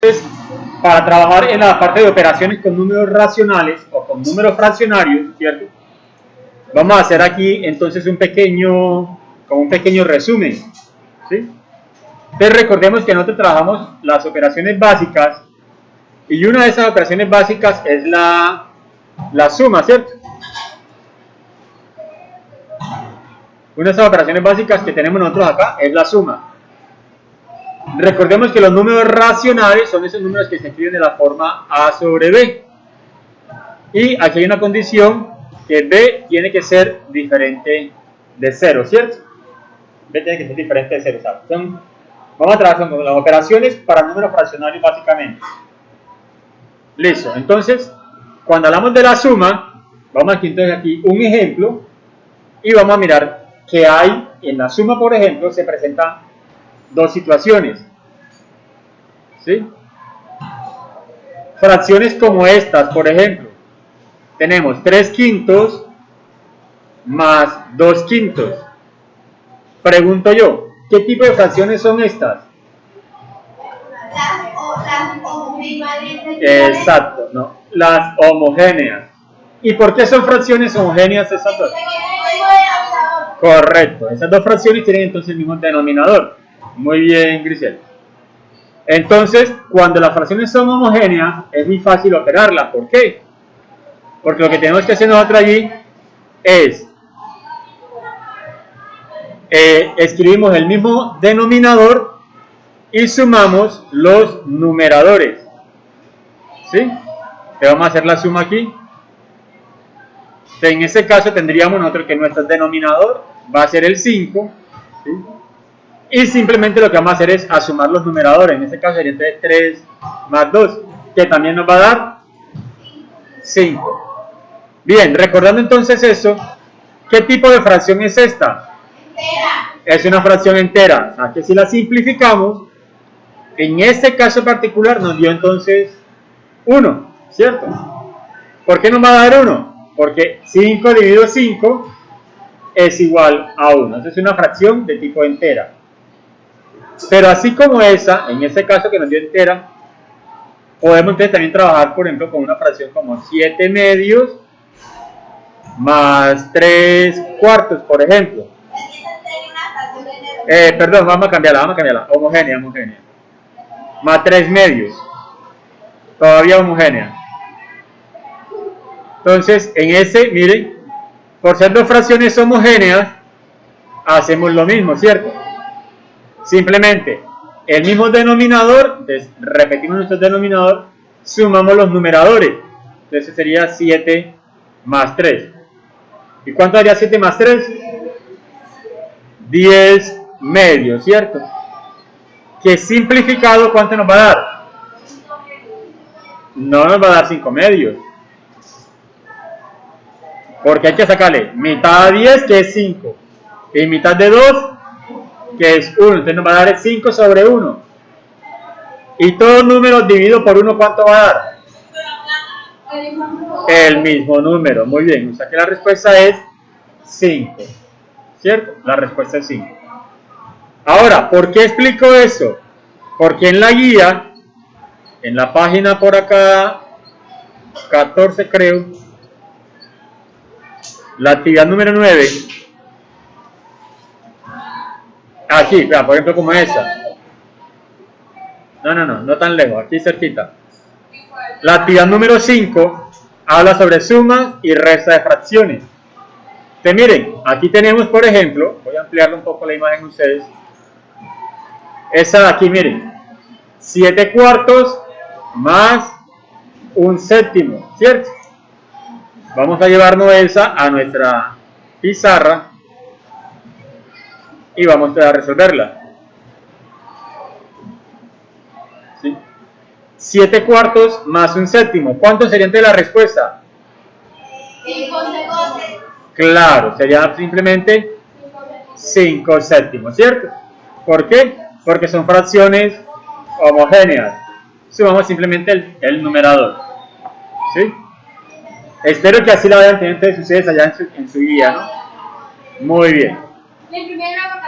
Entonces, para trabajar en la parte de operaciones con números racionales o con números fraccionarios, ¿cierto? Vamos a hacer aquí entonces un pequeño resumen, ¿sí? Entonces recordemos que nosotros trabajamos las operaciones básicas y una de esas operaciones básicas es la suma, ¿cierto? Una de esas operaciones básicas que tenemos nosotros acá es la suma. Recordemos que los números racionales son esos números que se escriben de la forma A sobre B. Y aquí hay una condición, que B tiene que ser diferente de 0, ¿cierto? B tiene que ser diferente de 0, ¿sabes? Vamos a trabajar con las operaciones para números fraccionarios básicamente. Listo, entonces, cuando hablamos de la suma, vamos aquí entonces aquí un ejemplo y vamos a mirar que hay en la suma, por ejemplo, se presentan dos situaciones, ¿sí? Fracciones como estas, por ejemplo, tenemos 3 quintos más 2 quintos. Pregunto yo, ¿qué tipo de fracciones son estas? Las homogéneas. Exacto, no, las homogéneas. ¿Y por qué son fracciones homogéneas esas dos? Correcto, esas dos fracciones tienen entonces el mismo denominador. Muy bien, Grisel. Entonces, cuando las fracciones son homogéneas, es muy fácil operarlas. ¿Por qué? Porque lo que tenemos que hacer nosotros allí es escribimos el mismo denominador y sumamos los numeradores. ¿Sí? Te vamos a hacer la suma aquí. En ese caso tendríamos nosotros que nuestro denominador va a ser el 5, ¿sí? Y simplemente lo que vamos a hacer es a sumar los numeradores. En este caso sería 3 más 2, que también nos va a dar 5. Bien, recordando entonces eso, ¿qué tipo de fracción es esta? Entera. Es una fracción entera. O sea, que si la simplificamos, en este caso particular nos dio entonces 1, ¿cierto? ¿Por qué nos va a dar 1? Porque 5 dividido 5 es igual a 1. Entonces es una fracción de tipo entera. Pero así como esa, en este caso que nos dio entera, podemos entonces también trabajar, por ejemplo, con una fracción como 7 medios más 3 cuartos, por ejemplo. Perdón, vamos a cambiarla. Homogénea. Más 3 medios. Todavía homogénea. Entonces, en ese, miren, por ser dos fracciones homogéneas, hacemos lo mismo, ¿cierto? Simplemente, el mismo denominador, repetimos nuestro denominador, sumamos los numeradores. Entonces sería 7 más 3. ¿Y cuánto daría 7 más 3? 10 medios, ¿cierto? Que simplificado, ¿cuánto nos va a dar? No nos va a dar 5 medios. Porque hay que sacarle mitad a 10, que es 5. Y mitad de 2, que es 1. Entonces nos va a dar 5 sobre 1. Y todo número dividido por 1, ¿cuánto va a dar? El mismo número. Muy bien. O sea que la respuesta es 5. ¿Cierto? La respuesta es 5. Ahora, ¿por qué explico eso? Porque en la guía, en la página por acá, 14 creo, la actividad número 9, aquí, por ejemplo, como esa. No tan lejos, aquí cerquita. La actividad número 5 habla sobre sumas y resta de fracciones. Entonces miren, aquí tenemos, por ejemplo, voy a ampliarle un poco la imagen a ustedes. Esa de aquí, miren, 7 cuartos más un séptimo, ¿cierto? Vamos a llevarnos esa a nuestra pizarra y vamos a resolverla. ¿Sí? 7 cuartos más un séptimo. ¿Cuánto sería entonces la respuesta? 5 Claro, sería simplemente 5 séptimos, ¿cierto? ¿Por qué? Porque son fracciones homogéneas. Sumamos simplemente el numerador. ¿Sí? Espero que así la vayan teniendo ustedes allá en su guía, ¿no? Muy bien.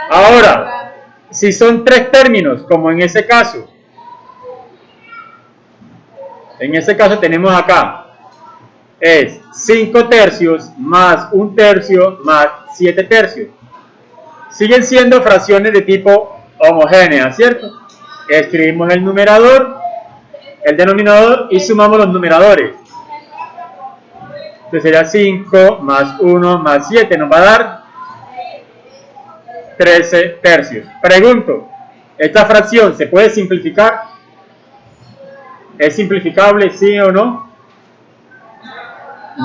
Ahora, si son 3 términos, como en ese caso, En este caso tenemos acá, es 5 tercios más 1 tercio más 7 tercios. Siguen siendo fracciones de tipo homogénea, ¿cierto? Escribimos el numerador, el denominador y sumamos los numeradores. Entonces sería 5 más 1 más 7, nos va a dar 13 tercios. Pregunto, ¿esta fracción se puede simplificar? ¿Es simplificable, sí o no?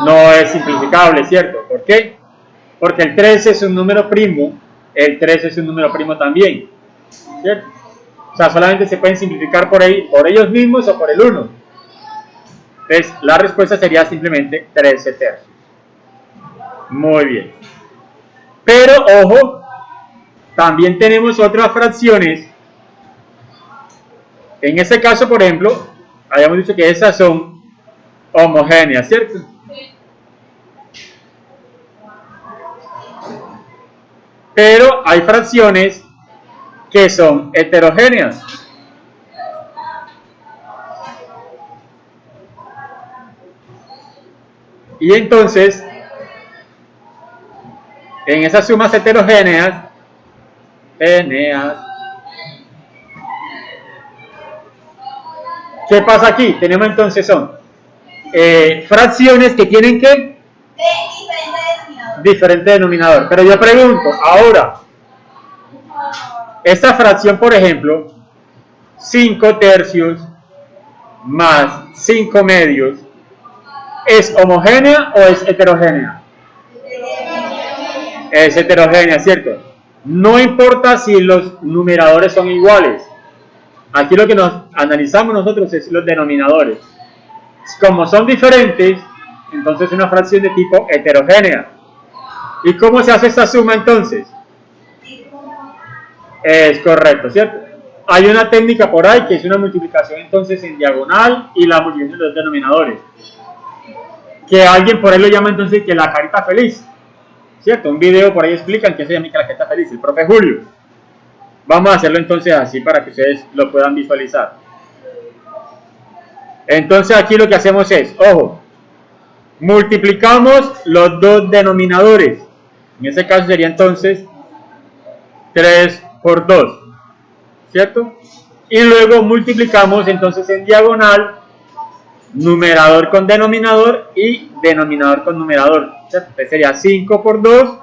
No es simplificable, ¿cierto? ¿Por qué? Porque el 13 es un número primo, el 13 es un número primo también, ¿cierto? O sea, solamente se pueden simplificar por ellos mismos o por el 1. Entonces, la respuesta sería simplemente 13 tercios. Muy bien. Pero, ojo, también tenemos otras fracciones. En este caso, por ejemplo, habíamos dicho que esas son homogéneas, ¿cierto? Pero hay fracciones que son heterogéneas. Y entonces, en esas sumas heterogéneas, ¿qué pasa aquí? Tenemos entonces son fracciones que tienen que diferente denominador. Pero yo pregunto, ahora, esta fracción, por ejemplo, 5 tercios más 5 medios, ¿es homogénea o es heterogénea? Es heterogénea, ¿cierto? No importa si los numeradores son iguales. Aquí lo que nos analizamos nosotros es los denominadores. Como son diferentes, entonces es una fracción de tipo heterogénea. ¿Y cómo se hace esta suma entonces? Es correcto, ¿cierto? Hay una técnica por ahí que es una multiplicación entonces en diagonal y la multiplicación de los denominadores. Que alguien por ahí lo llama entonces que la carita feliz, ¿cierto? Un video por ahí explican que se llama que la carita feliz, el profe Julio. Vamos a hacerlo entonces así para que ustedes lo puedan visualizar. Entonces aquí lo que hacemos es, ojo, multiplicamos los dos denominadores. En este caso sería entonces 3 por 2, ¿cierto? Y luego multiplicamos entonces en diagonal numerador con denominador y denominador con numerador, ¿cierto? Entonces sería 5 por 2,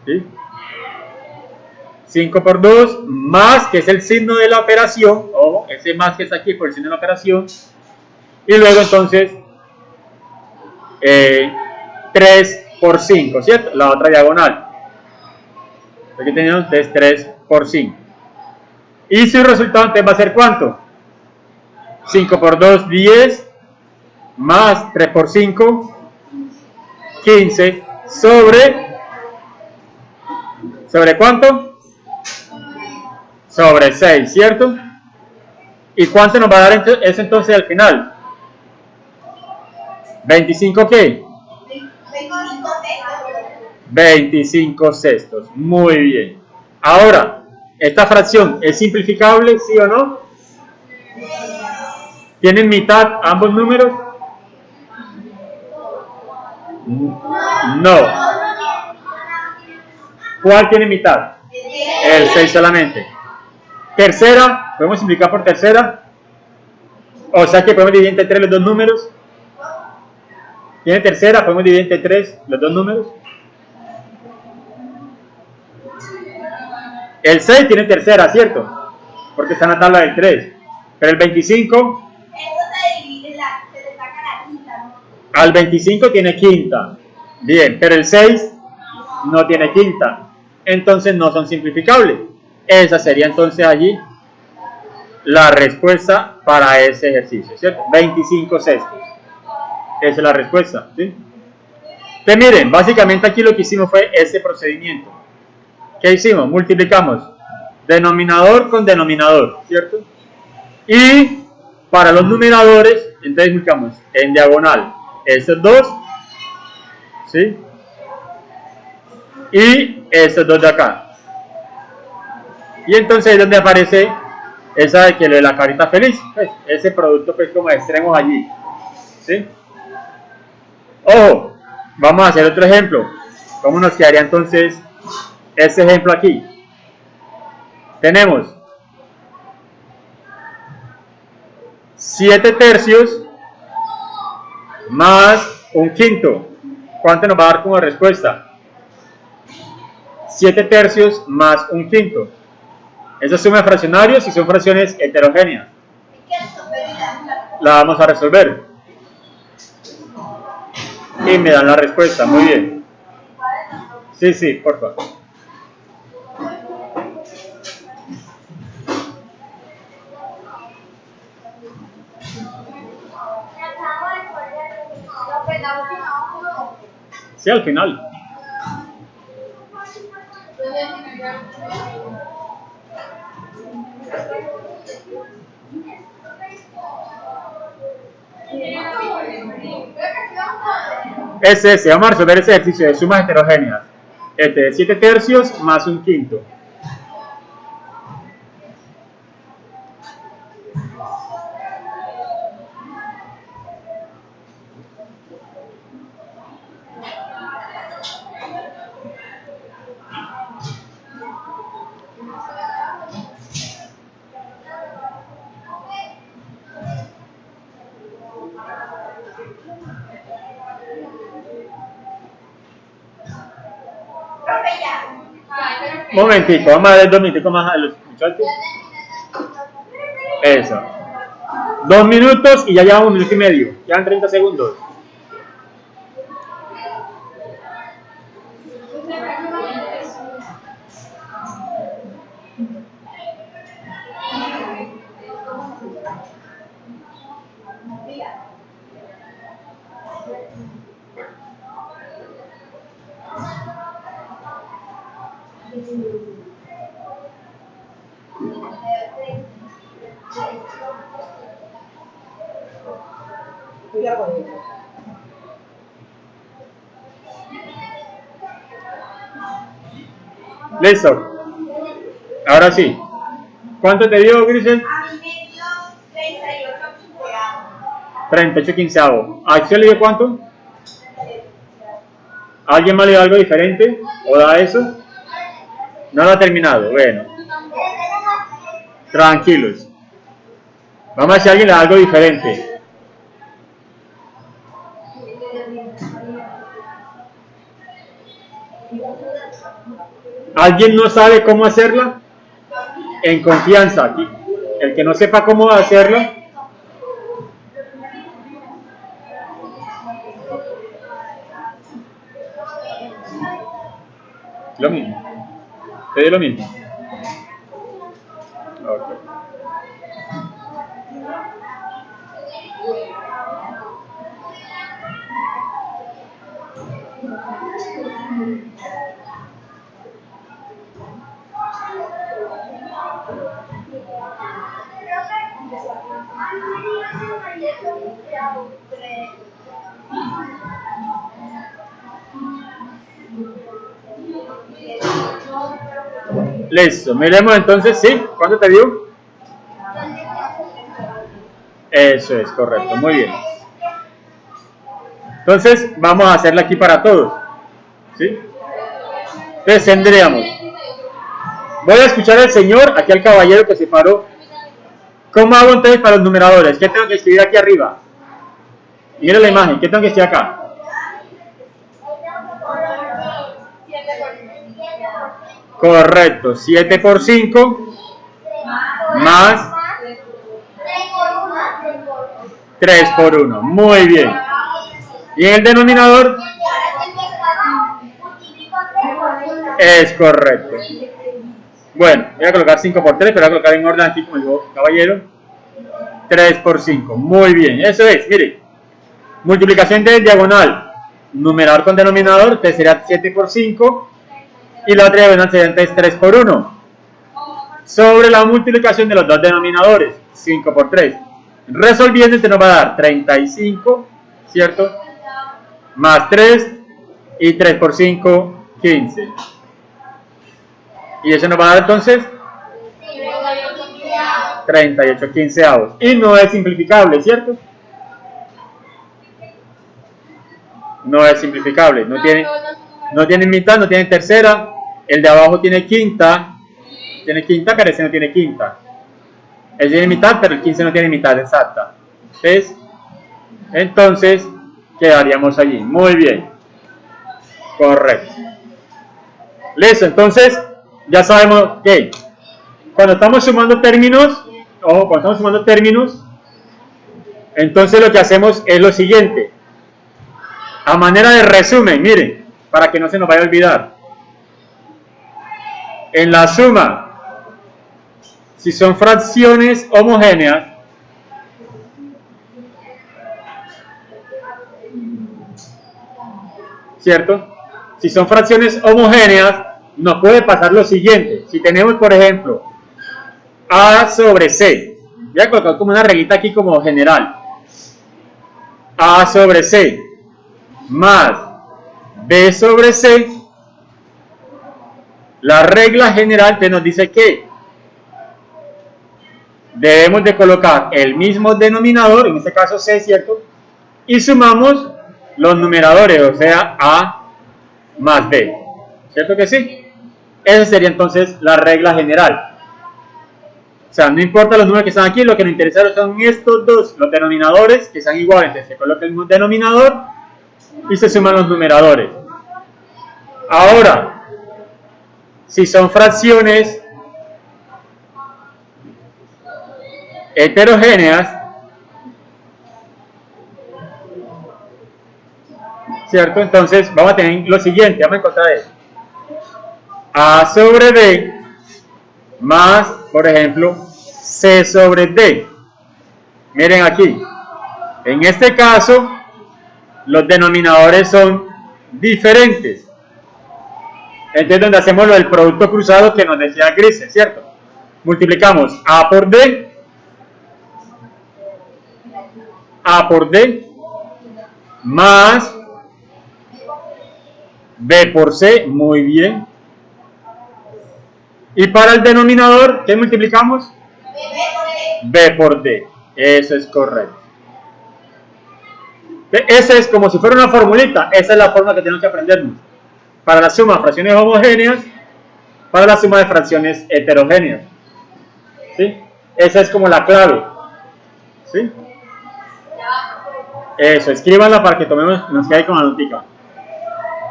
¿sí? 5 por 2 más, que es el signo de la operación, ojo, ese más que está aquí por el signo de la operación, y luego entonces 3 por 5, ¿cierto? La otra diagonal. Aquí tenemos 3 por 5. Y su resultado entonces va a ser ¿cuánto? 5 por 2, 10, más 3 por 5, 15, ¿sobre cuánto? Sobre 6, ¿cierto? ¿Y cuánto nos va a dar eso entonces al final? ¿25 qué? 25 sextos. Muy bien. Ahora, ¿esta fracción es simplificable, sí o no? ¿Tienen mitad ambos números? No. ¿Cuál tiene mitad? El 6 solamente. Tercera, ¿podemos simplificar por tercera? O sea que podemos dividir entre 3 los dos números. ¿Tiene tercera? ¿Podemos dividir entre 3 los dos números? El 6 tiene tercera, ¿cierto? Porque está en la tabla del 3. Pero el 25... al 25 tiene quinta. Bien, pero el 6 no tiene quinta. Entonces no son simplificables. Esa sería entonces allí la respuesta para ese ejercicio, ¿cierto? 25 sextos. Esa es la respuesta, ¿sí? Entonces miren, básicamente aquí lo que hicimos fue este procedimiento. ¿Qué hicimos? Multiplicamos denominador con denominador, ¿cierto? Y para los numeradores, entonces multiplicamos en diagonal estos dos, ¿sí? Y estos dos de acá. Y entonces es donde aparece esa de que la carita feliz, pues, ese producto pues como extremos allí, ¿sí? Ojo, vamos a hacer otro ejemplo. ¿Cómo nos quedaría entonces este ejemplo aquí? Tenemos 7 tercios más un quinto. ¿Cuánto nos va a dar como respuesta? 7 tercios más un quinto. Esa es suma de fraccionarios y son fracciones heterogéneas. La vamos a resolver. Y me dan la respuesta. Muy bien. Sí, sí, por favor. Sí, al final. Ese, vamos a resolver ese ejercicio de sumas heterogéneas. Este de 7 tercios más un quinto. Momentico, vamos a ver 2 minutos más a los muchachos. Eso. 2 minutos y ya llevamos 1 minuto y medio. Quedan 30 segundos. Listo. Ahora sí. ¿Cuánto te dio, Grisel? A mí me dio 38 quinceavos. 38 quinceavos. ¿A Axel le dio cuánto? ¿Alguien más le dio algo diferente? ¿O da eso? No lo ha terminado. Bueno. Tranquilos. Vamos a ver si alguien le da algo diferente. ¿Alguien no sabe cómo hacerla? En confianza aquí. El que no sepa cómo hacerla. Lo mismo. ¿Te dio lo mismo? Okay. Listo, miremos entonces, ¿sí? ¿Cuánto te dio? Eso es, correcto, muy bien. Entonces, vamos a hacerla aquí para todos, ¿sí? Entonces, tendríamos, voy a escuchar al señor, aquí al caballero que se paró. ¿Cómo hago entonces para los numeradores? ¿Qué tengo que escribir aquí arriba? Mira la imagen, ¿qué tengo que escribir acá? Correcto, 7 por 5 más 3 por 1. Muy bien. ¿Y en el denominador? Es correcto. Bueno, voy a colocar 5 por 3, pero voy a colocar en orden aquí como dijo caballero. 3 por 5. Muy bien, eso es, mire. Multiplicación de diagonal. Numerador con denominador, entonces sería 7 por 5. Y la otra diagonal sería entonces 3 por 1. Sobre la multiplicación de los dos denominadores, 5 por 3. Resolviendo, entonces nos va a dar 35, ¿cierto? Más 3 y 3 por 5, 15. Y eso nos va a dar entonces 38 quinceavos. Y no es simplificable, ¿cierto? No es simplificable. No tiene mitad, no tiene tercera. El de abajo tiene quinta. Tiene quinta, pero ese no tiene quinta. Él tiene mitad, pero el 15 no tiene mitad exacta. ¿Ves? Entonces, quedaríamos allí. Muy bien. Correcto. Listo, entonces, ya sabemos que cuando estamos sumando términos, ojo, cuando estamos sumando términos, entonces lo que hacemos es lo siguiente. A manera de resumen, miren, para que no se nos vaya a olvidar. En la suma, si son fracciones homogéneas, ¿cierto? Si son fracciones homogéneas, nos puede pasar lo siguiente. Si tenemos, por ejemplo, A sobre C, voy a colocar como una reglita aquí como general. A sobre C más B sobre C, la regla general te nos dice que debemos de colocar el mismo denominador, en este caso C, ¿cierto? Y sumamos los numeradores, o sea, A más B, ¿cierto que sí? Esa sería entonces la regla general. O sea, no importa los números que están aquí, lo que nos interesa son estos dos, los denominadores, que sean iguales. Entonces se coloca el denominador y se suman los numeradores. Ahora, si son fracciones heterogéneas, ¿cierto? Entonces vamos a tener lo siguiente, vamos a encontrar eso. A sobre D más, por ejemplo, C sobre D. Miren aquí, en este caso, los denominadores son diferentes. Entonces, donde hacemos lo del producto cruzado que nos decía Grise, ¿cierto? Multiplicamos A por D, más B por C, muy bien. Y para el denominador, ¿qué multiplicamos? B por D, eso es correcto. Ese es como si fuera una formulita, esa es la forma que tenemos que aprendernos. Para la suma de fracciones homogéneas, para la suma de fracciones heterogéneas. ¿Sí? Esa es como la clave. ¿Sí? Eso, escríbanla para que tomemos, nos quede con la notica.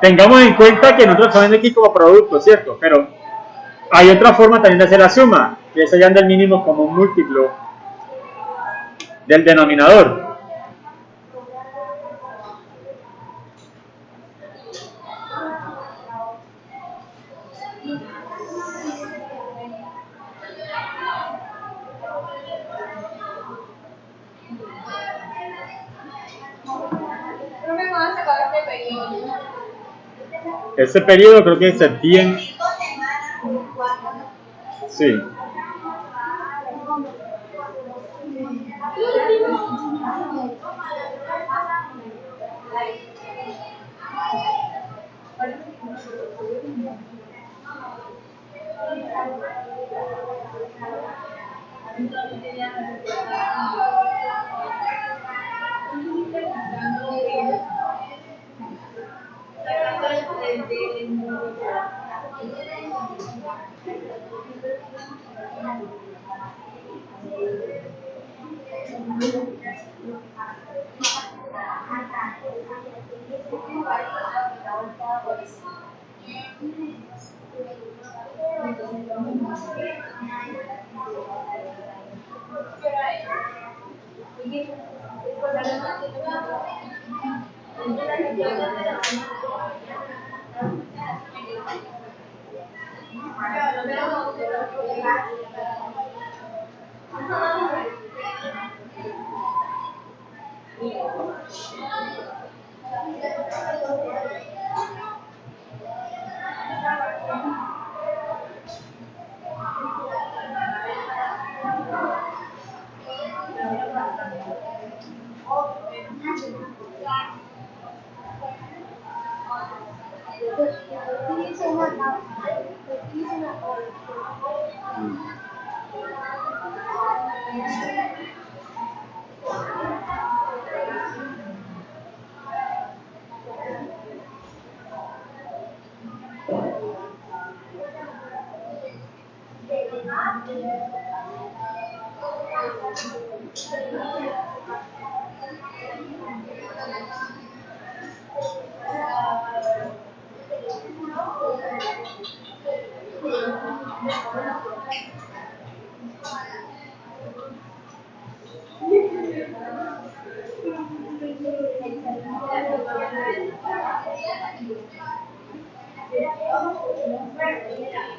Tengamos en cuenta que nosotros estamos viendo aquí como producto, ¿cierto? Pero hay otra forma también de hacer la suma, que es hallando el mínimo como un múltiplo del denominador. Ese periodo creo que es septiembre. Sí.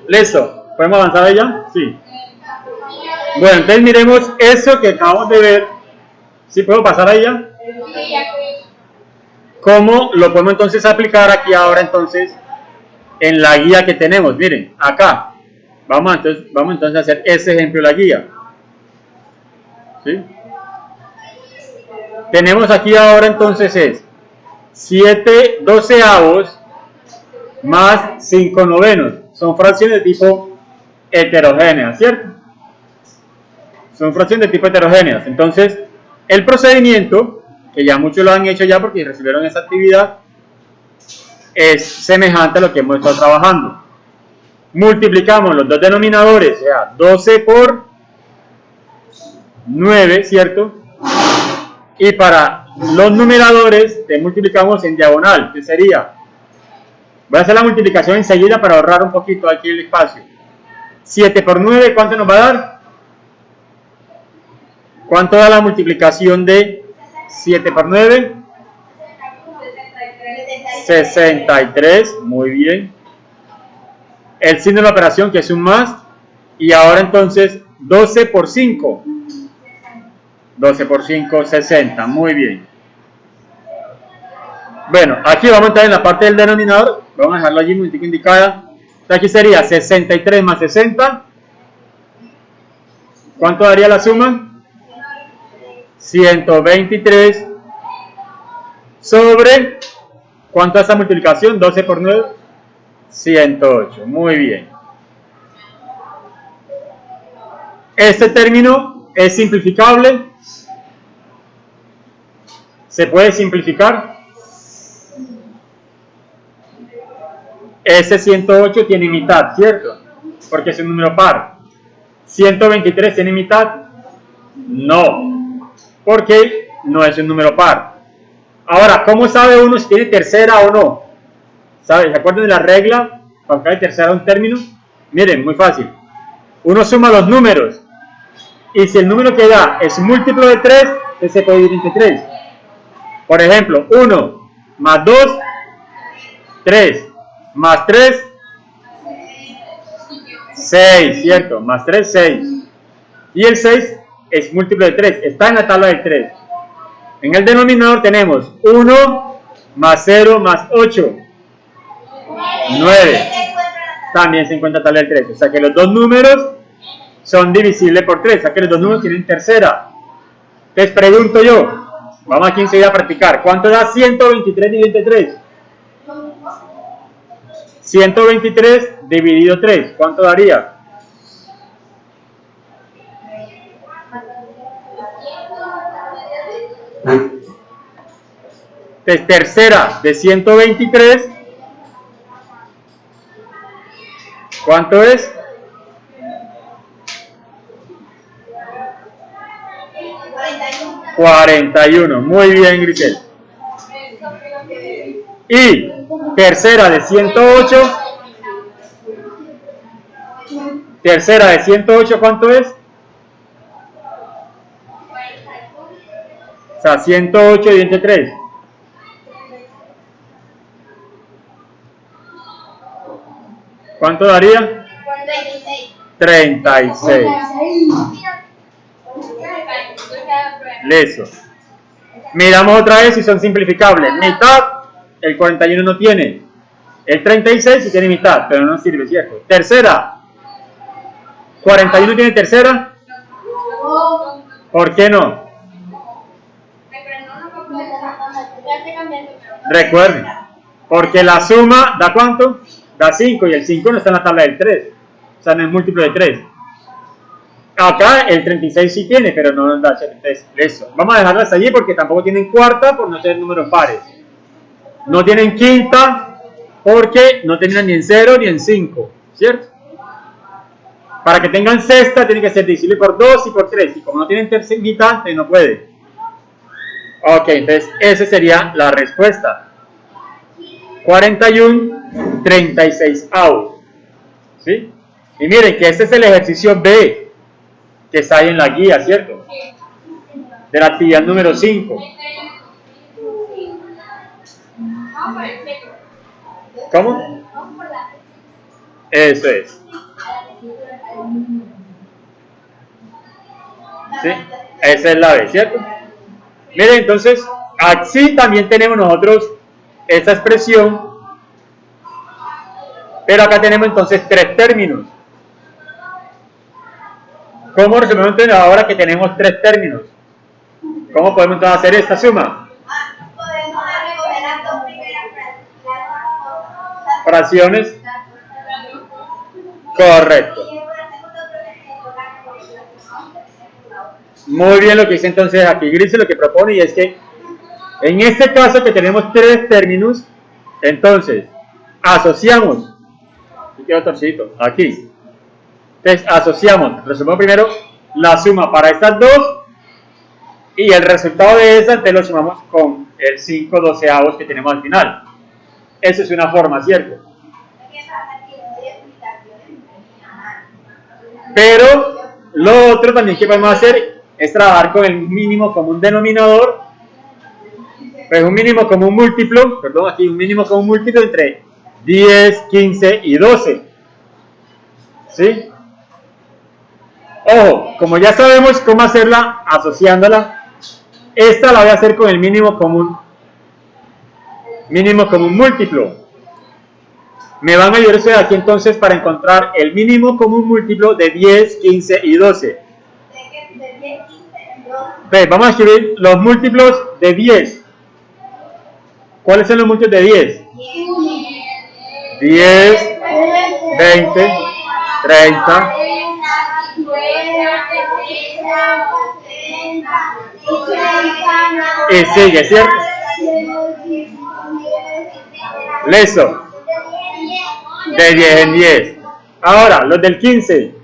¿Listo? ¿Podemos avanzar ahí ya? Sí. Bueno, entonces miremos eso que acabamos de ver. ¿Sí puedo pasar ahí ya? ¿Cómo lo podemos entonces aplicar aquí ahora entonces en la guía que tenemos? Miren, acá. Vamos entonces a hacer ese ejemplo de la guía. ¿Sí? Tenemos aquí ahora entonces es 7 doceavos más 5 novenos. Son fracciones de tipo heterogéneas, ¿cierto? Son fracciones de tipo heterogéneas. Entonces, el procedimiento, que ya muchos lo han hecho ya porque recibieron esa actividad, es semejante a lo que hemos estado trabajando. Multiplicamos los dos denominadores, o sea, 12 por 9, ¿cierto? Y para los numeradores, te multiplicamos en diagonal, que sería... Voy a hacer la multiplicación enseguida para ahorrar un poquito aquí el espacio. 7 por 9, ¿cuánto nos va a dar? ¿Cuánto da la multiplicación de 7 por 9? 63, muy bien. El signo de la operación, que es un más. Y ahora entonces 12 por 5. 12 por 5, 60, muy bien. Bueno, aquí vamos a entrar en la parte del denominador. Vamos a dejarlo allí muy indicada. Aquí sería 63 más 60. ¿Cuánto daría la suma? 123 sobre... ¿Cuánto es esa multiplicación? 12 por 9. 108. Muy bien. Este término es simplificable. ¿Se puede simplificar? Ese 108 tiene mitad, ¿cierto? Porque es un número par. 123 tiene mitad. No, porque no es un número par. Ahora, ¿cómo sabe uno si tiene tercera o no? ¿Sabe? ¿Se acuerdan de la regla para que haya tercera un término? Miren, muy fácil. Uno suma los números. Y si el número que da es múltiplo de 3, entonces se puede dividir entre 3. Por ejemplo, 1 más 2, 3. Más 3, 6, ¿cierto? Más 3, 6. Y el 6 es múltiplo de 3. Está en la tabla del 3. En el denominador tenemos 1 más 0 más 8. 9. También se encuentra la tabla del 3. O sea que los dos números son divisibles por 3. O sea que los dos números tienen tercera. Les pregunto yo. Vamos aquí enseguida a practicar. ¿Cuánto da 123 dividido entre 3? 123 dividido 3. ¿Cuánto daría? Entonces, tercera de 123. ¿Cuánto es? 41. Muy bien, Grisel. Y tercera de 108. Tercera de 108, ¿cuánto es? O sea, 108 dividido entre 3. ¿Cuánto daría? 36. Listo. Miramos otra vez si son simplificables. Mitad, el 41 no tiene. El 36 sí tiene mitad, pero no sirve, ¿cierto? Tercera. 41 tiene tercera. ¿Por qué no? Recuerden, porque la suma da ¿cuánto? Da 5 y el 5 no está en la tabla del 3. O sea, no es múltiplo de 3. Acá el 36 sí tiene, pero no nos da 73. Eso. Vamos a dejarlas allí porque tampoco tienen cuarta por no ser números pares. No tienen quinta porque no terminan ni en 0 ni en 5, ¿cierto? Para que tengan sexta tiene que ser divisible por 2 y por 3. Y como no tienen tercera mitad, no puede. Ok, entonces esa sería la respuesta. 41 36 avos. ¿Sí? Y miren que este es el ejercicio B que está ahí en la guía, ¿cierto? De la actividad número 5. ¿Cómo? Eso es. ¿Sí? Esa es la B, ¿cierto? Miren, entonces, así también tenemos nosotros esta expresión, pero acá tenemos entonces 3 términos. ¿Cómo resolvemos entonces ahora que tenemos 3 términos? ¿Cómo podemos entonces hacer esta suma? Podemos recoger las dos primeras Fracciones. Correcto. Muy bien lo que dice entonces aquí Gris, lo que propone, y es que en este caso que tenemos 3 términos, entonces asociamos, aquí queda torcidito, aquí. Entonces asociamos, resolvemos primero la suma para estas dos y el resultado de esa, entonces lo sumamos con el 5 doceavos que tenemos al final. Esa es una forma, ¿cierto? Pero lo otro también que podemos hacer es trabajar con el mínimo común denominador, pues un mínimo común múltiplo, perdón, aquí un mínimo común múltiplo entre 10, 15 y 12. ¿Sí? Ojo, como ya sabemos cómo hacerla asociándola, esta la voy a hacer con el mínimo común múltiplo. Me van a ayudar ustedes aquí entonces para encontrar el mínimo común múltiplo de 10, 15 y 12. Entonces, vamos a escribir los múltiplos de 10. ¿Cuáles son los múltiplos de 10? 10, 20, 30. Y sigue, ¿cierto? Listo. De 10 en 10. Ahora, los del 15.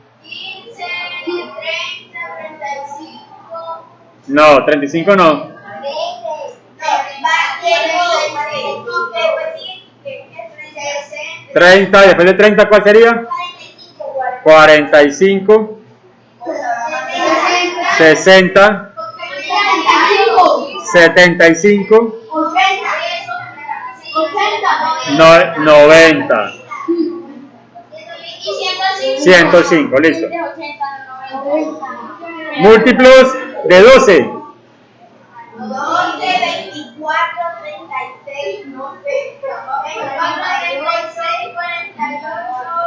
No, 35 no. 30, después de 30, ¿cuál sería? 45. 60. 75. 90. 105, listo. Múltiplos de 12. 12, 24, 36, no sé.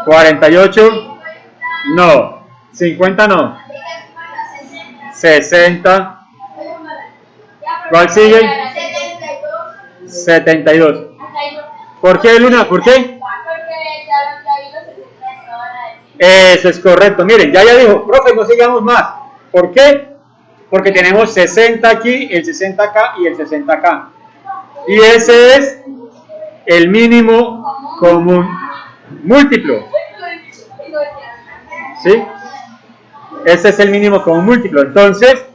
48. No. 50 no. 60. ¿Cuál sigue? 72. ¿Por qué, Luna? ¿Por qué? Eso es correcto. Miren, ya dijo, profe, no sigamos más. ¿Por qué? Porque tenemos 60 aquí, el 60 acá y el 60 acá. Y ese es el mínimo común múltiplo. ¿Sí? Ese es el mínimo común múltiplo. Entonces,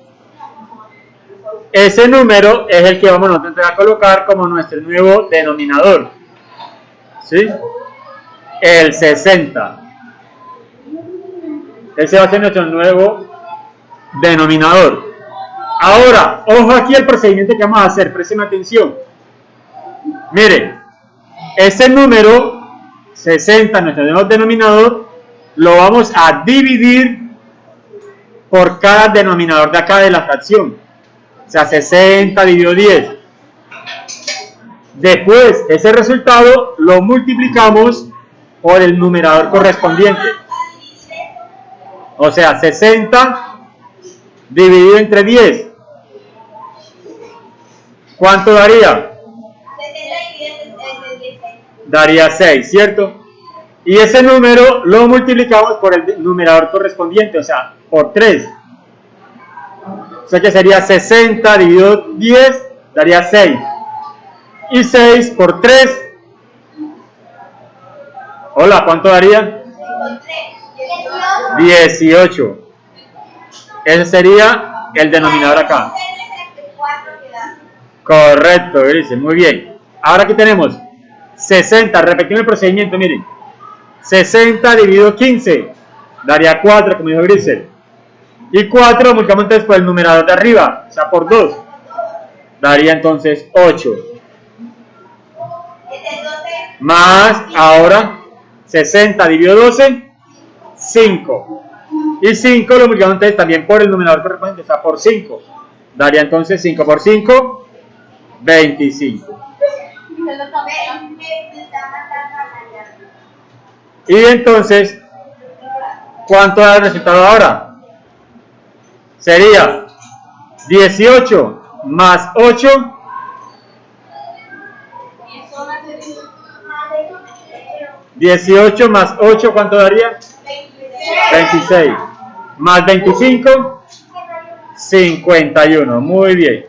ese número es el que vamos nosotros a colocar como nuestro nuevo denominador. ¿Sí? El 60. Ese va a ser nuestro nuevo denominador. Ahora, ojo aquí el procedimiento que vamos a hacer. Presten atención. Miren, ese número 60, nuestro nuevo denominador, lo vamos a dividir por cada denominador de acá de la fracción. O sea, 60 dividido 10. Después, ese resultado lo multiplicamos por el numerador correspondiente. O sea, 60 dividido entre 10. ¿Cuánto daría? Daría 6, ¿cierto? Y ese número lo multiplicamos por el numerador correspondiente. O sea, por 3. O sea que sería 60 dividido 10, daría 6. Y 6 por 3. Hola, ¿cuánto daría? 18. Ese sería el denominador acá. Correcto, Grisel, muy bien. Ahora aquí tenemos 60, repetimos el procedimiento, miren. 60 dividido 15, daría 4, como dijo Grisel. Y 4 multiplicamos entonces por el numerador de arriba, o sea, por 2. Daría entonces 8. Más, ahora, 60 dividido 12, 5. Y 5 lo multiplicamos entonces también por el numerador correspondiente, o sea, por 5. Daría entonces 5 por 5, 25. Y entonces, ¿cuánto da el resultado ahora? Sería 18 más 8. 18 más 8, ¿cuánto daría? 26. Más 25, 51. Muy bien.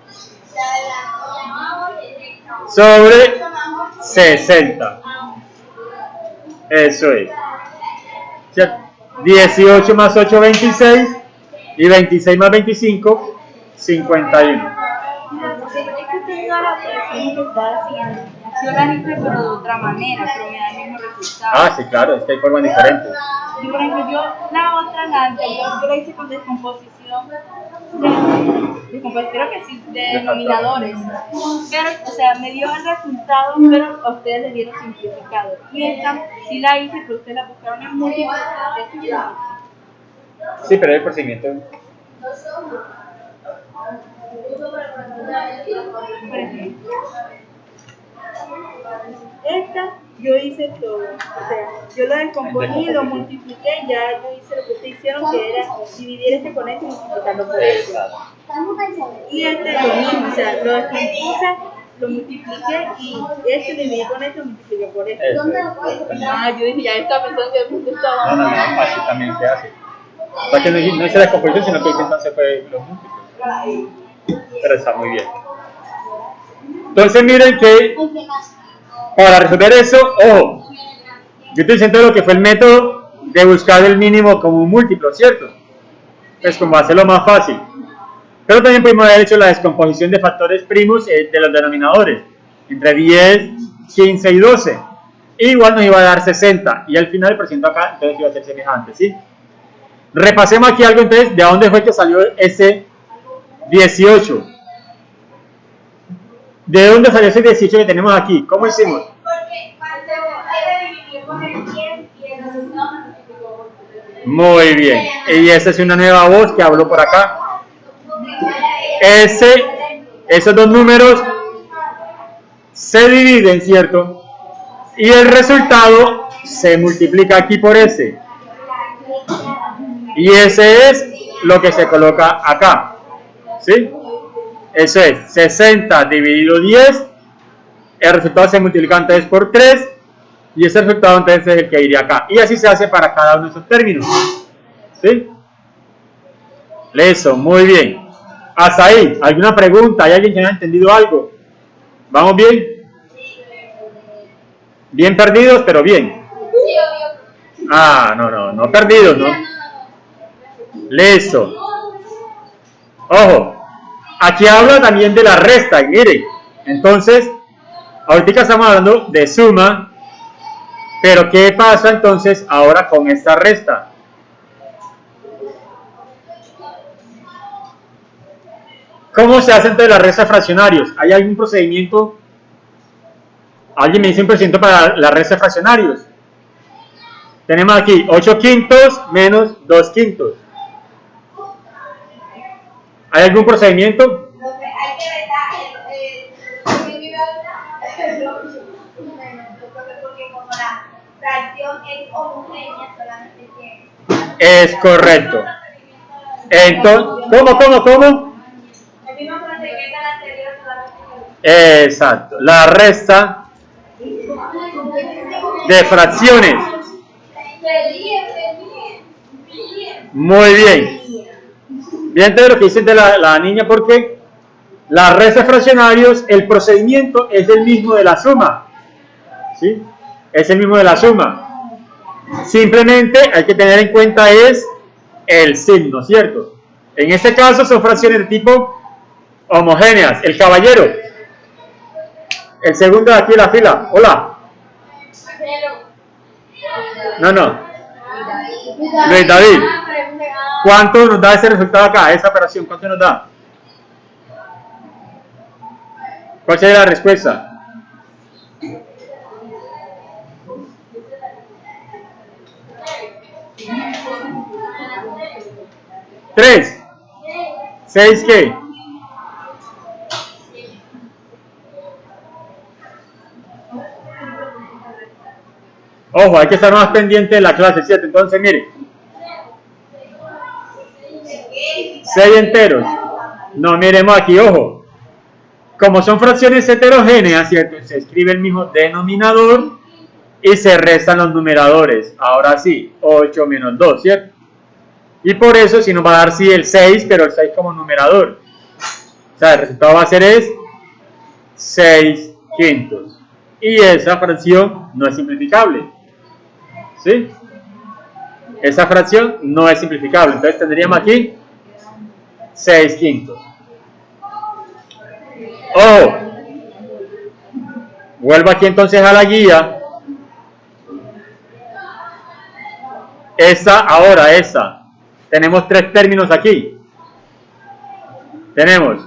Sobre 60. Eso es. 18 más 8, 26. Y 26 más 25, 51. Yo la hice pero de otra manera, pero me da el mismo resultado. Ah, sí, claro, es que hay formas diferentes. Y por ejemplo, yo la otra, la anterior, yo la hice con descomposición creo que sí, de denominadores. Pero, o sea, me dio el resultado, pero a ustedes les dieron simplificado. Y esta sí la hice, pero ustedes la buscaron en múltiples. Sí, pero el procedimiento. Por ejemplo, esta yo hice todo, o sea, yo lo descomponí, lo multipliqué, ya yo hice lo que ustedes hicieron, que era dividir este con este y multiplicarlo por este. Y este lo mismo, o sea, lo descompuse, lo multipliqué y este dividí con este y multipliqué por este. Ah, yo dije, ya estaba pensando que de pronto estaba. No, así también se hace. O sea que no hice la descomposición, sino que hice entonces fue los múltiplos. Pero está muy bien. Entonces miren que para resolver eso, ojo, yo estoy diciendo lo que fue el método de buscar el mínimo como un múltiplo, ¿cierto? Es como hacerlo más fácil. Pero también pudimos haber hecho la descomposición de factores primos de los denominadores, entre 10, 15 y 12. Y igual nos iba a dar 60, y al final el porcentaje acá, entonces iba a ser semejante, ¿sí? Repasemos aquí algo entonces, ¿de dónde fue que salió ese 18? ¿De dónde salió ese 18 que tenemos aquí? ¿Cómo hicimos? Porque cuando era dividir por el 10 y el resultado se multiplicó por 3. Muy bien. Y esa es una nueva voz que habló por acá. Esos dos números se dividen, ¿cierto? Y el resultado se multiplica aquí por ese. Y ese es lo que se coloca acá. ¿Sí? Eso es 60 dividido 10. El resultado se multiplica entonces por 3. Y ese resultado entonces es el que iría acá. Y así se hace para cada uno de esos términos. ¿Sí? Listo, muy bien. Hasta ahí. ¿Alguna pregunta? ¿Hay alguien que no ha entendido algo? ¿Vamos bien? Bien perdidos, pero bien. Ah, no perdidos, ¿no? Listo. Ojo. Aquí habla también de la resta, y mire, entonces, ahorita estamos hablando de suma, pero ¿qué pasa entonces ahora con esta resta? ¿Cómo se hace entonces la resta de fraccionarios? ¿Hay algún procedimiento? ¿Alguien me dice un procedimiento para la resta de fraccionarios? Tenemos aquí 8 quintos menos 2 quintos. ¿Hay algún procedimiento? Hay que porque como la fracción es homogénea, solamente que... Es correcto. Entonces, ¿cómo? El mismo procedimiento anterior, solamente que... Exacto. La resta de fracciones. Muy bien. Bien, todo lo que dice de la niña, porque la resta de fraccionarios, el procedimiento es el mismo de la suma. ¿Sí? Es el mismo de la suma. Simplemente hay que tener en cuenta es el signo, ¿cierto? En este caso son fracciones de tipo homogéneas. El caballero. El segundo de aquí en la fila. Hola. No. Luis David. ¿Cuánto nos da ese resultado acá? Esa operación, ¿cuánto nos da? ¿Cuál sería la respuesta? ¿3? ¿6 qué? Ojo, hay que estar más pendiente de la clase, ¿cierto? Entonces, mire. 6 enteros. No, miremos aquí, ojo. Como son fracciones heterogéneas, ¿cierto? Se escribe el mismo denominador y se restan los numeradores. Ahora sí, 8 menos 2, ¿cierto? Y por eso, si nos va a dar sí el 6, pero el 6 como numerador. O sea, el resultado va a ser es 6 quintos. Y esa fracción no es simplificable. ¿Sí? Esa fracción no es simplificable. Entonces tendríamos aquí 6 quintos. ¡Ojo! Vuelvo aquí entonces a la guía. Esta. Tenemos 3 términos aquí. Tenemos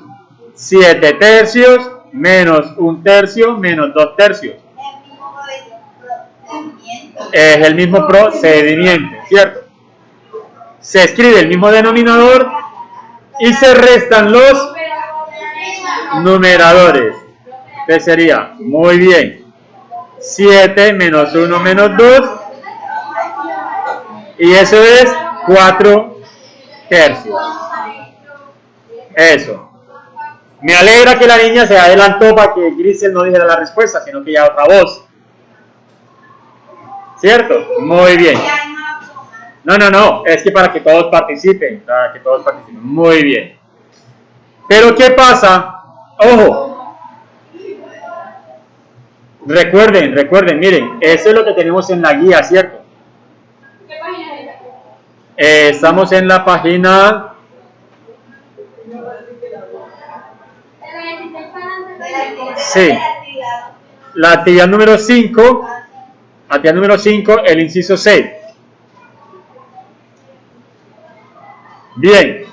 7 tercios menos 1 tercio menos 2 tercios. Es el mismo procedimiento, ¿cierto? Se escribe el mismo denominador y se restan los numeradores. Entonces sería, muy bien, 7 menos 1 menos 2, y eso es 4 tercios. Eso. Me alegra que la niña se adelantó para que Grisel no dijera la respuesta, sino que ya otra voz. ¿Cierto? Muy bien. No, es que para que todos participen, Muy bien. Pero ¿qué pasa? Ojo. Recuerden, miren, eso es lo que tenemos en la guía, ¿cierto? ¿Qué página es esa? Estamos en la página... Sí. La actividad número 5, el inciso 6. Bien.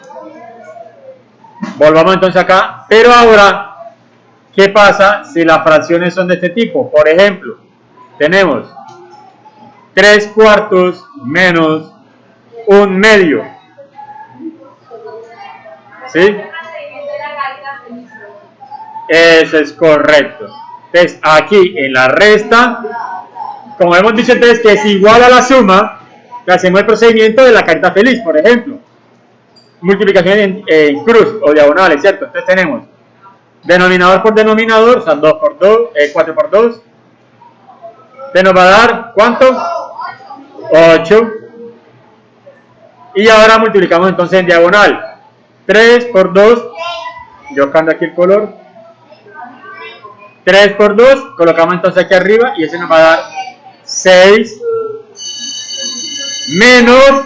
Volvamos entonces acá. Pero ahora, ¿qué pasa si las fracciones son de este tipo? Por ejemplo, tenemos 3 cuartos menos 1 medio. ¿Sí? Eso es correcto. Entonces, aquí en la resta, como hemos dicho entonces que es igual a la suma, que hacemos el procedimiento de la carita feliz, por ejemplo. Multiplicación en cruz o diagonales, ¿cierto? Entonces tenemos denominador por denominador, o sea, 2 por 2, 4 por 2. ¿Te nos va a dar cuánto? 8. Y ahora multiplicamos entonces en diagonal. 3 por 2, yo cambio aquí el color. 3 por 2, colocamos entonces aquí arriba y ese nos va a dar 6 menos,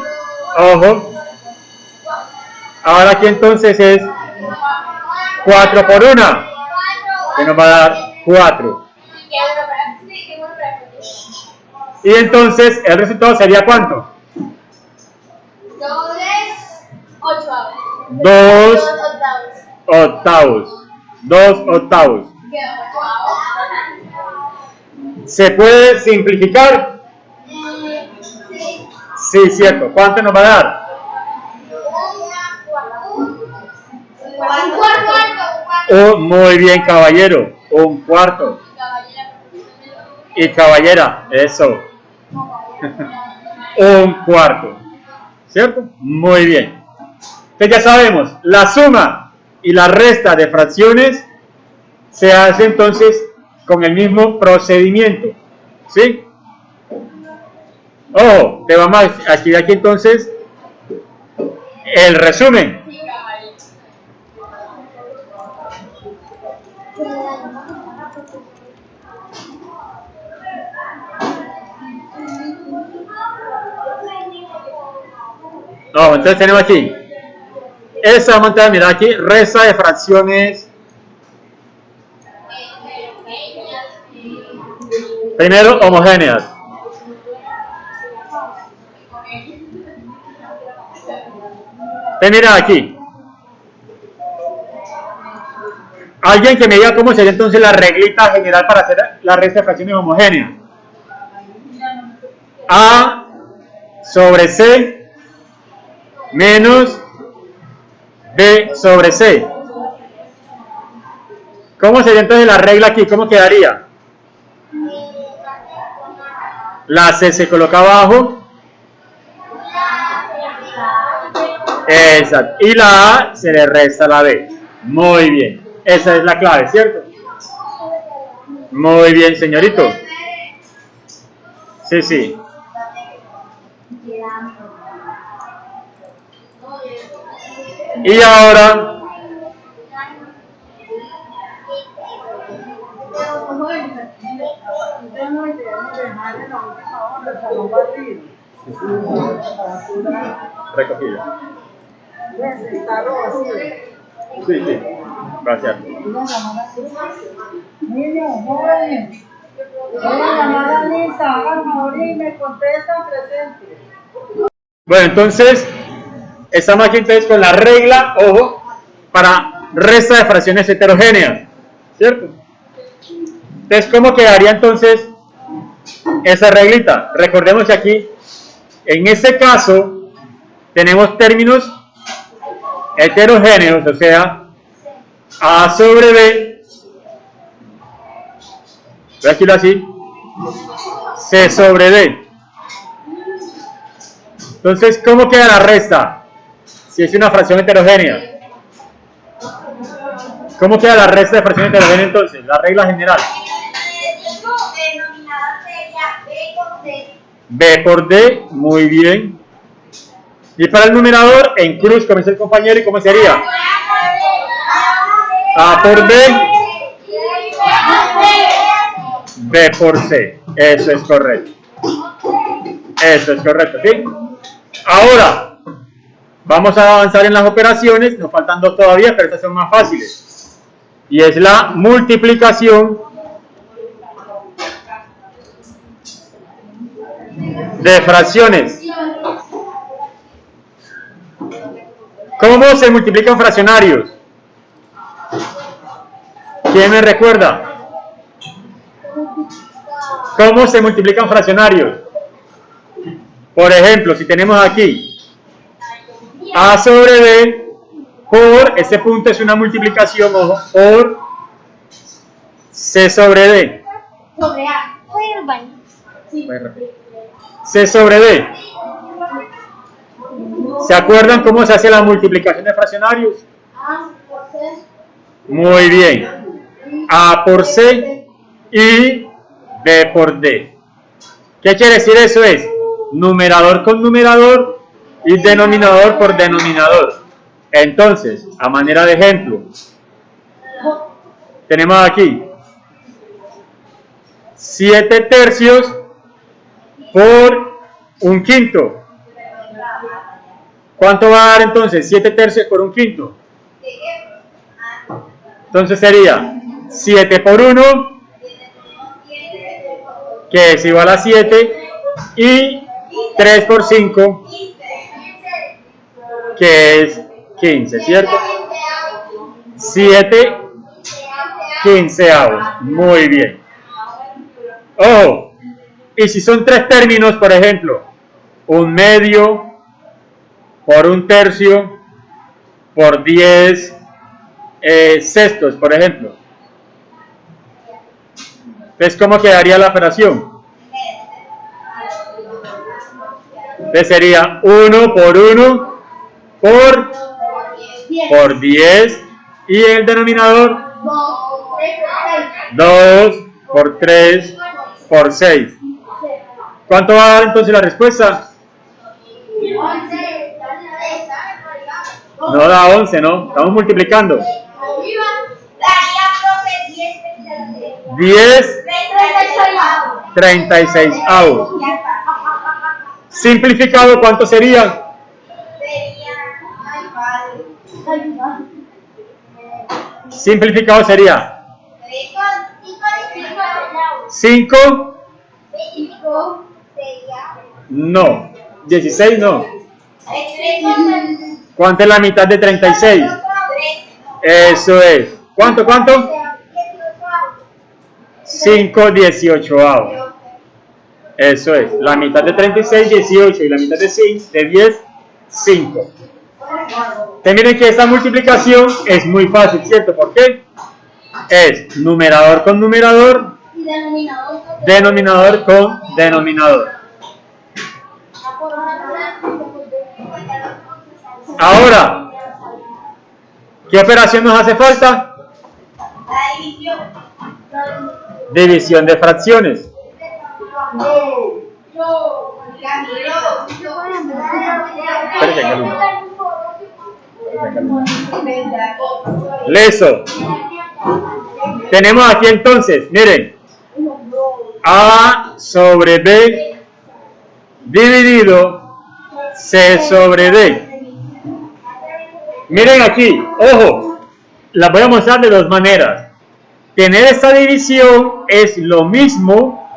ojo, ahora aquí entonces es 4 por 1, que nos va a dar 4. Y entonces el resultado sería ¿cuánto? 2 octavos. 2 octavos. ¿Se puede simplificar? Sí, cierto. ¿Cuánto nos va a dar? Muy bien, caballero. 1/4. Y caballera, eso. 1/4. ¿Cierto? Muy bien. Entonces ya sabemos, la suma y la resta de fracciones se hace entonces con el mismo procedimiento. ¿Sí? Ojo, te vamos a escribir aquí entonces el resumen. No, entonces tenemos aquí. Esta vamos a entrar, mira aquí, resta de fracciones. Primero, homogéneas. Mira aquí. Alguien que me diga cómo sería entonces la reglita general para hacer la resta de fracciones homogéneas. A sobre C menos B sobre C. ¿Cómo sería entonces la regla aquí? ¿Cómo quedaría? La C se coloca abajo. Exacto. Y la A se le resta a la B. Muy bien. Esa es la clave, ¿cierto? Muy bien, señorito. Sí, sí. Y ahora, recogido. Sí, sí. Gracias. Bueno, entonces, estamos aquí entonces con la regla, ojo, para resta de fracciones heterogéneas, ¿cierto? Entonces, ¿cómo quedaría entonces esa reglita? Recordemos que aquí, en este caso, tenemos términos heterogéneos, o sea, A sobre B, voy a escribirlo así, C sobre D. Entonces, ¿cómo queda la resta? Si es una fracción heterogénea. ¿Cómo queda la resta de fracción heterogénea entonces? La regla general. B por D, muy bien. Y para el numerador, en cruz, como dice el compañero, ¿y cómo sería? A por B, B por C. Eso es correcto. Eso es correcto, ¿sí? Ahora, vamos a avanzar en las operaciones. Nos faltan dos todavía, pero estas son más fáciles. Y es la multiplicación de fracciones. ¿Cómo se multiplican fraccionarios? ¿Quién me recuerda? ¿Cómo se multiplican fraccionarios? Por ejemplo, si tenemos aquí A sobre B por, este punto es una multiplicación, ojo, por C sobre D. Sobre A. Voy al baño. C sobre D. ¿Se acuerdan cómo se hace la multiplicación de fraccionarios? A por C. Muy bien. A por C y B por D. ¿Qué quiere decir eso? Es numerador con numerador y denominador por denominador. Entonces, a manera de ejemplo, tenemos aquí 7 tercios por 1/5. ¿Cuánto va a dar entonces 7 tercios por 1/5? Entonces sería 7 por 1, que es igual a 7, y 3 por 5, que es 15, ¿cierto? 7 quinceavos. Muy bien. Ojo, y si son tres términos, por ejemplo, 1/2 por 1/3 por 10 sextos, por ejemplo. Entonces, ¿cómo quedaría la operación? Entonces sería 1 por 1 por 10, y el denominador 2 por 3 por 6. ¿Cuánto va a dar entonces la respuesta? No da 11, ¿no? Estamos multiplicando. 10 36avos. Simplificado, ¿cuánto sería? Simplificado sería 5, no, 16 no. ¿Cuánto es la mitad de 36? Eso es. ¿Cuánto? 5 18avos. Eso es. La mitad de 36, 18 y la mitad de 10, 5. Te miren que esta multiplicación es muy fácil, ¿cierto? ¿Por qué? Es numerador con numerador, denominador con denominador. Ahora, ¿qué operación nos hace falta? División de fracciones. Listo. Tenemos aquí entonces, miren, A sobre B dividido C sobre D. Miren aquí, ojo, la voy a mostrar de dos maneras. Tener esta división es lo mismo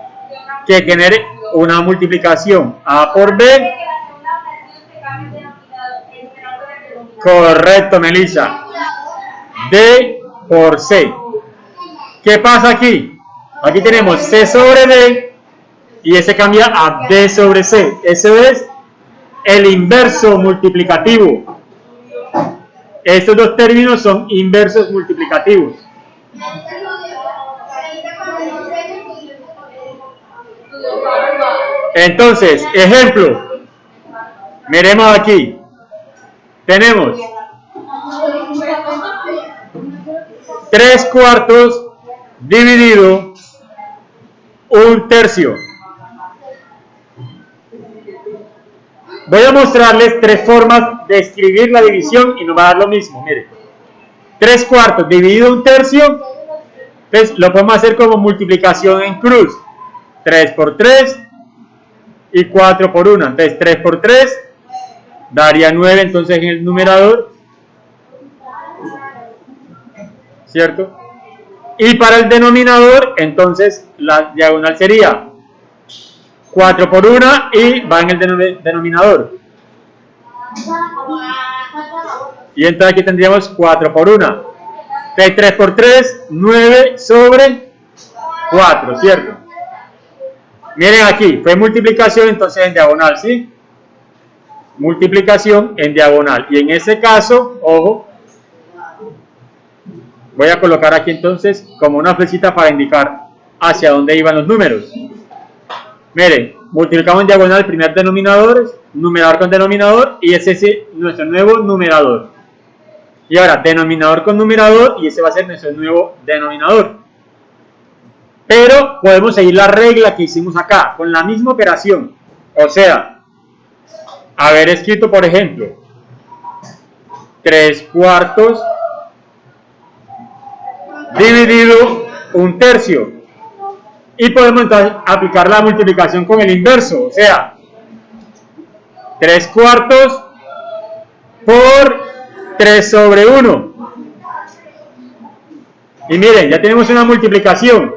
que tener una multiplicación. A por B. Correcto, Melissa. D por C. ¿Qué pasa aquí? Aquí tenemos C sobre D y ese cambia a D sobre C. Eso es el inverso multiplicativo. Estos dos términos son inversos multiplicativos. Entonces, ejemplo. Miremos aquí. Tenemos 3/4 dividido 1/3. Voy a mostrarles tres formas de escribir la división y nos va a dar lo mismo. Miren, 3/4 dividido 1/3, pues lo podemos hacer como multiplicación en cruz. 3 por 3 y 4 por 1. Entonces 3 por 3 daría 9 entonces en el numerador, ¿cierto? Y para el denominador, entonces la diagonal sería 4 por 1 y va en el denominador. Y entonces aquí tendríamos 4 por 1. 3 por 3, 9 sobre 4, ¿cierto? Miren aquí, fue multiplicación entonces en diagonal, ¿sí? Multiplicación en diagonal. Y en ese caso, ojo, voy a colocar aquí entonces como una flechita para indicar hacia dónde iban los números. Miren, multiplicamos en diagonal el primer denominador, numerador con denominador, y ese es nuestro nuevo numerador. Y ahora, denominador con numerador, y ese va a ser nuestro nuevo denominador. Pero podemos seguir la regla que hicimos acá, con la misma operación. O sea, haber escrito, por ejemplo, 3/4 dividido 1/3. Y podemos entonces aplicar la multiplicación con el inverso. O sea, 3/4 por 3 sobre 1. Y miren, ya tenemos una multiplicación.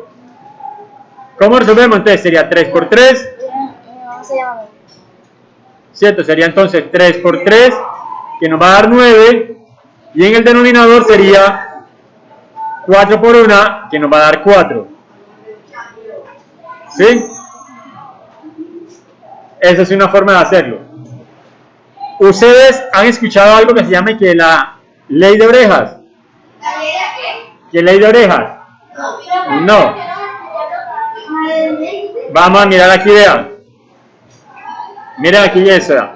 ¿Cómo resolvemos? Entonces sería 3 por 3. ¿Cierto? Sería entonces 3 por 3, que nos va a dar 9. Y en el denominador sería 4 por 1, que nos va a dar 4. ¿Sí? Esa es una forma de hacerlo. ¿Ustedes han escuchado algo que se llama que la ley de orejas? ¿Qué ley de orejas? No. Vamos a mirar aquí, vean. Miren aquí esa.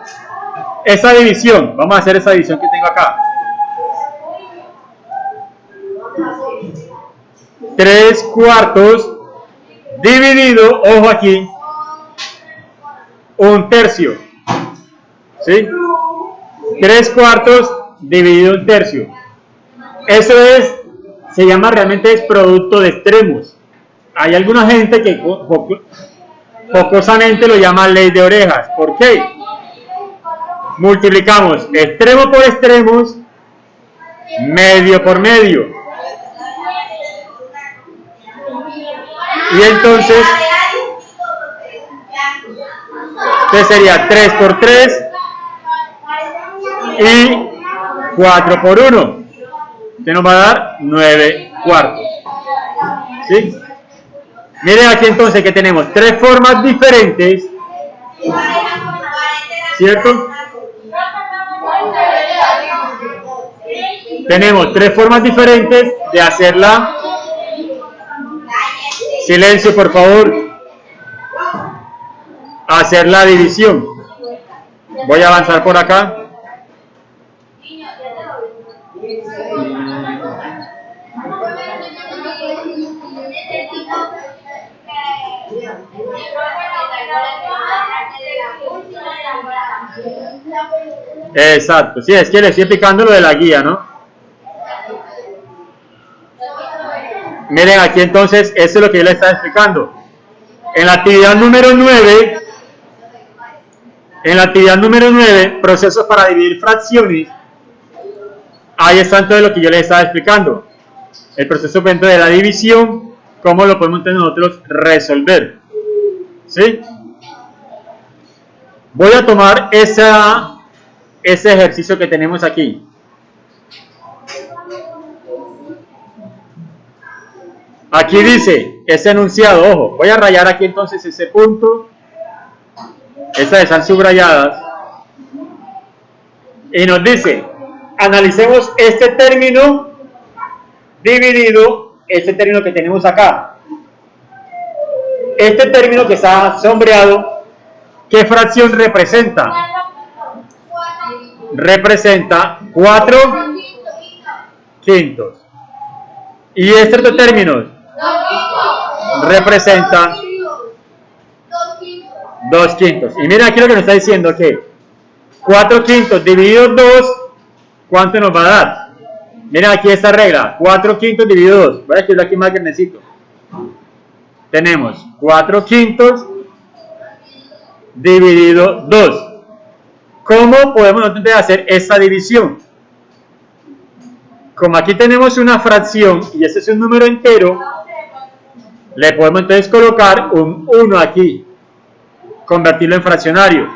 Esa división. Vamos a hacer esa división que tengo acá. 3/4 dividido, ojo aquí, 1/3. ¿Sí? 3/4 dividido 1/3. Eso es se llama realmente es producto de extremos. Hay alguna gente que jocosamente lo llama ley de orejas. ¿Por qué? Multiplicamos extremo por extremos, medio por medio. Y entonces sería 3 por 3 y 4 por 1. Que nos va a dar 9 cuartos. ¿Sí? Miren aquí entonces que tenemos tres formas diferentes, ¿cierto? Tenemos tres formas diferentes de hacerla. Silencio, por favor. Hacer la división. Voy a avanzar por acá. Exacto, sí, es que le estoy explicando lo de la guía, ¿no? Miren aquí entonces, eso es lo que yo les estaba explicando. En la actividad número 9, procesos para dividir fracciones, ahí está todo lo que yo les estaba explicando. El proceso dentro de la división, cómo lo podemos nosotros resolver. ¿Sí? Voy a tomar ese ejercicio que tenemos aquí. Aquí dice, ese enunciado, ojo, voy a rayar aquí entonces ese punto. Estas están subrayadas. Y nos dice, analicemos este término dividido, este término que tenemos acá. Este término que está sombreado, ¿qué fracción representa? Representa 4 quintos. Y este otro término representa 2 quintos. Y miren aquí lo que nos está diciendo, que 4 quintos dividido 2, ¿cuánto nos va a dar? Miren aquí esta regla, 4 quintos dividido 2. Voy a escribirlo aquí más grandecito. Tenemos 4 quintos dividido 2. ¿Cómo podemos entonces hacer esta división? Como aquí tenemos una fracción y este es un número entero, le podemos entonces colocar un 1 aquí, convertirlo en fraccionario.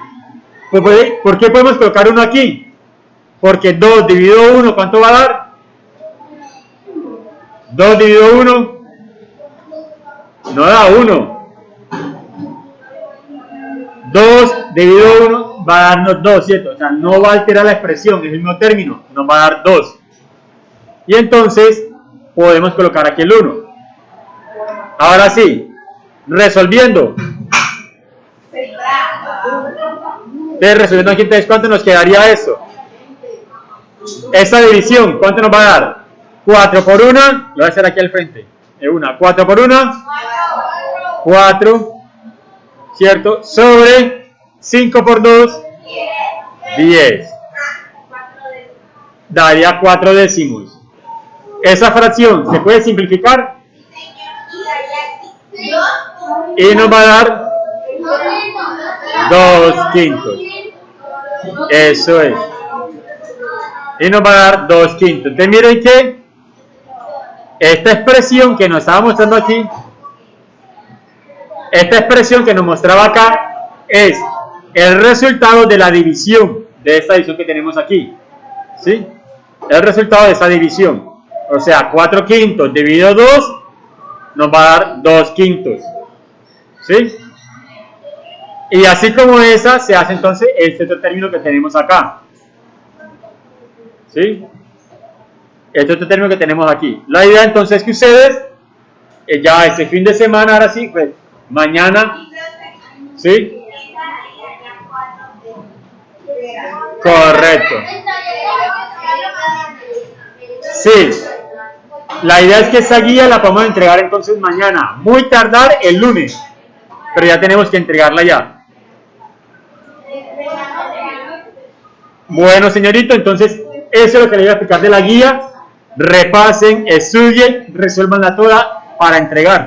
¿Por qué podemos colocar 1 aquí? Porque 2 dividido 1, ¿cuánto va a dar? 2 dividido 1 no da 1. 2 dividido 1 va a darnos 2, ¿cierto? O sea, no va a alterar la expresión, es el mismo término, nos va a dar 2. Y entonces podemos colocar aquí el 1. Ahora sí, resolviendo. Resolviendo aquí entonces, ¿cuánto nos quedaría eso? Esta división, ¿cuánto nos va a dar? 4 por 1, lo voy a hacer aquí al frente. 4 por 1, 4, ¿cierto? Sobre 5 por 2, 10. Daría 4 décimos. Esa fracción se puede simplificar y nos va a dar 2 quintos. Eso es. Y nos va a dar 2 quintos. Entonces miren que esta expresión que nos estaba mostrando aquí, esta expresión que nos mostraba acá, es el resultado de la división, de esta división que tenemos aquí. ¿Sí? El resultado de esa división. O sea, 4 quintos dividido 2 nos va a dar 2 quintos. ¿Sí? Y así como esa, se hace entonces este otro término que tenemos acá. ¿Sí? Este otro término que tenemos aquí. La idea entonces es que ustedes, ya ese fin de semana, ahora sí, pues mañana, ¿sí? Correcto. Sí. La idea es que esa guía la podemos entregar entonces mañana, muy tardar el lunes, pero ya tenemos que entregarla ya. Bueno, señorito, entonces eso es lo que le voy a explicar de la guía. repasen, estudien, resuélvanla toda para entregar.